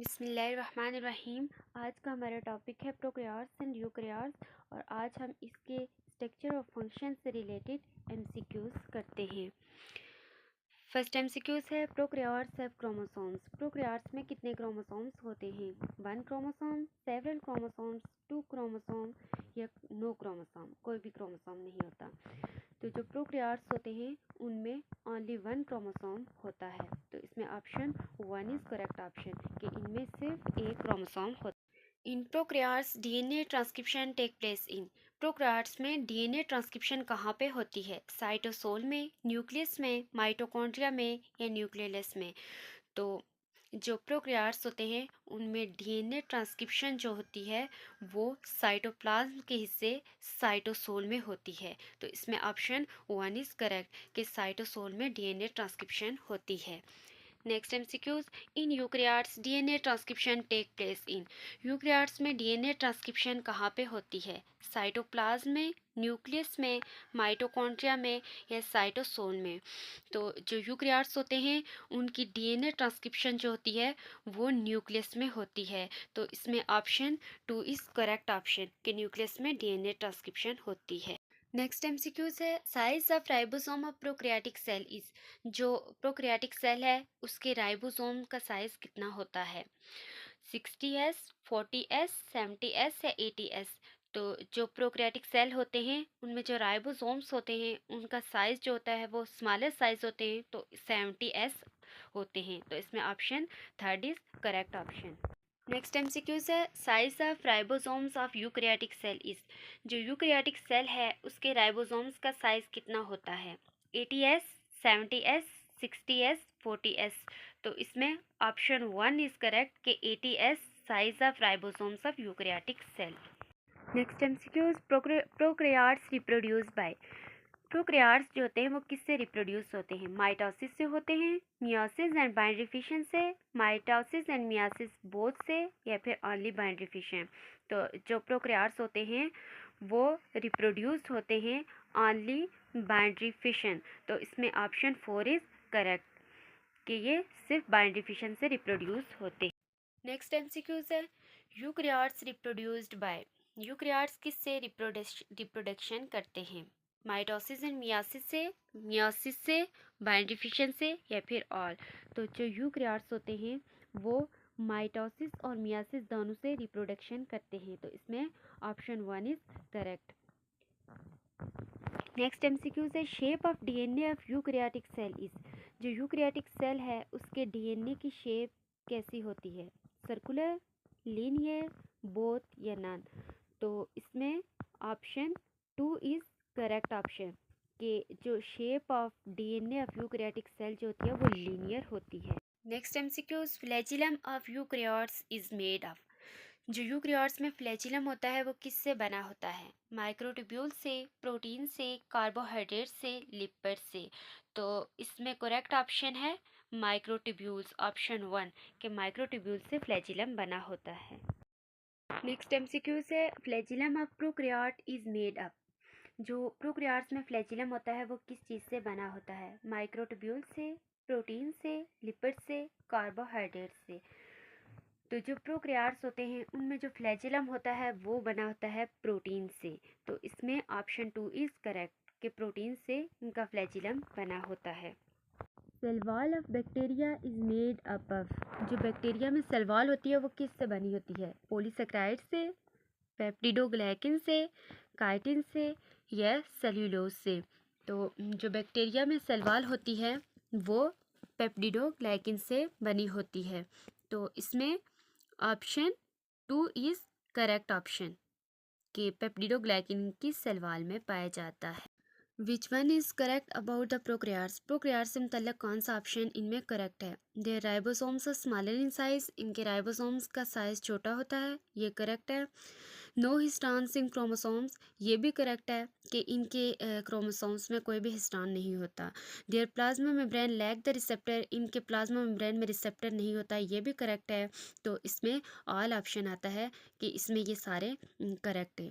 बिस्मिल्लाहिर्रहमानिर्रहीम। आज का हमारा टॉपिक है प्रोकैरियोट्स एंड यूकैरियोट्स और आज हम इसके स्ट्रक्चर और फंक्शन से रिलेटेड एमसीक्यूज करते हैं। फर्स्ट एमसीक्यूज है प्रोकैरियोट्स हैव क्रोमोसोम्स। प्रोकैरियोट्स में कितने क्रोमोसोम्स होते हैं? 1 क्रोमोसोम, सेवरल क्रोमोसोम्स, 2 क्रोमोसोम या नो क्रोमोसोम, कोई भी क्रोमोसोम नहीं होता। तो जो प्रोकैरियोट्स होते हैं उनमें ओनली 1 क्रोमोसोम होता है। तो इसमें ऑप्शन 1 इज करेक्ट ऑप्शन कि इनमें सिर्फ एक क्रोमोसोम होता है। In prokaryotes DNA transcription take place in. Prokaryotes में डीएनए ट्रांसक्रिप्शन कहाँ पे होती है? साइटोसोल में, न्यूक्लियस में, माइटोकॉन्ड्रिया में या न्यूक्लियस में? तो जो प्रोकैरियोट्स होते हैं उनमें डीएनए ट्रांसक्रिप्शन जो होती है वो साइटोप्लाज्म के हिस्से साइटोसोल में होती है। तो इसमें ऑप्शन 1 इज करेक्ट कि साइटोसोल में डीएनए ट्रांसक्रिप्शन होती है। Next MCQs, in eukaryotes DNA transcription take place in. Eukaryotes में डीएनए ट्रांसक्रिप्शन कहाँ पे होती है? साइटोप्लाज्म में, न्यूक्लियस में, माइटोकॉन्ड्रिया में या साइटोसोल में? तो जो यूकैरियोट्स होते हैं उनकी डीएनए ट्रांसक्रिप्शन जो होती है वो न्यूक्लियस में होती है। तो इसमें ऑप्शन 2 इज करेक्ट ऑप्शन कि न्यूक्लियस में डीएनए ट्रांसक्रिप्शन होती है। नेक्स्ट एमसीक्यूज है size of ribosome of prokaryotic cell is. जो प्रोकैरियोटिक सेल है उसके राइबोसोम का साइज कितना होता है? 60s, 40s, 70s या 80s? तो जो प्रोकैरियोटिक सेल होते हैं उनमें जो राइबोसोम्स होते हैं उनका साइज जो होता है वो स्मॉलर साइज होते हैं, तो 70s होते हैं। तो इसमें option 3 is correct option. Next MCQs है size of ribosomes of eukaryotic cell is. जो यूकैरियोटिक सेल है उसके राइबोसोम्स का साइज कितना होता है? 80s, 70s, 60s, 40s? तो इसमें ऑप्शन 1 इज करेक्ट कि 80s size of ribosomes of eukaryotic cell. Next MCQs prokaryotes reproduce by. Prokaryotes जो होते हैं वो किससे रिप्रोड्यूस होते हैं? माइटोसिस से होते हैं, मियोसिस एंड बाइंडरी फिशन से, माइटोसिस एंड मियोसिस बोथ से या फिर ओनली बाइंडरी फिशन? तो जो प्रोकैरियोट्स होते हैं वो रिप्रोड्यूस होते हैं ओनली बाइंडरी फिशन। तो इसमें ऑप्शन 4 इज करेक्ट कि ये सिर्फ बाइंडरी फिशन से रिप्रोड्यूस होते हैं। नेक्स्ट एमसीक्यूज है यूकैरियोट्स रिप्रोड्यूस्ड बाय। यूकैरियोट्स किससे रिप्रोडक्शन करते हैं? माइटोसिस एंड मियोसिस से, बाइंडरी फिशन से या फिर ऑल? तो जो यूकैरियोट्स होते हैं वो माइटोसिस और मियोसिस दोनों से रिप्रोडक्शन करते हैं। तो इसमें option 1 is correct. Next MCQs है shape of DNA of eukaryotic cell is. जो यूकैरियोटिक सेल है उसके डीएनए की शेप कैसी होती है? सर्कुलर, लीनियर, बोथ या नन? तो इसमें ऑप्शन 2 इज करेक्ट ऑप्शन कि जो shape of DNA of eukaryotic cell जो होती है वो लीनियर होती है। Next MCQs flagellum of eukaryotes is made of. जो यूकैरियोट्स में फ्लैजिलम होता है वो किससे बना होता है? माइक्रोट्यूब्यूल से, प्रोटीन से, कार्बोहाइड्रेट से, लिपिड से? तो इसमें करेक्ट ऑप्शन है माइक्रोट्यूब्यूल्स, ऑप्शन 1 कि माइक्रोट्यूब्यूल से फ्लैजिलम बना होता है। नेक्स्ट एमसीक्यूज है flagellum of prokaryote is made up. जो प्रोकैरियोट्स में फ्लैजिलम होता है वो किस चीज़ से बना होता है? माइक्रोट्यूब्यूल से, प्रोटीन से, लिपिड से, कार्बोहाइड्रेट से? तो जो प्रोकैरियोट्स होते हैं उनमें जो फ्लैजिलम होता है वो बना होता है प्रोटीन से। तो इसमें ऑप्शन 2 इज करेक्ट कि प्रोटीन से इनका फ्लैजिलम बना होता है। Cell wall of bacteria is made up of. जो बैक्टीरिया में सेल वॉल होती है वो किससे बनी होती है? पॉलीसेकेराइड से, पेप्टिडोग्लाइकिन से, काइटिन से या सेल्यूलोज से? तो जो बैक्टीरिया में सेल वॉल होती है वो पेप्टिडोग्लाइकिन से बनी होती है। तो इसमें ऑप्शन 2 इज करेक्ट ऑप्शन कि पेप्टिडोग्लाइकिन की सेल वॉल में पाया जाता है। Which one is correct about the prokaryotes? Prokaryotes से मतलब कौन सा ऑप्शन इनमें करेक्ट है? Their ribosomes are smaller in size. इनके राइबोसोम्स का साइज छोटा होता है, ये करेक्ट है। नो हिस्टोन्स इन क्रोमोसोम्स, ये भी करेक्ट है कि इनके क्रोमोसोम्स में कोई भी हिस्टोन नहीं होता। Their plasma membrane lack the receptor, इनके प्लाज्मा मेम्ब्रेन में रिसेप्टर नहीं होता, ये भी करेक्ट है। तो इसमें ऑल ऑप्शन आता है कि इसमें ये सारे करेक्ट है।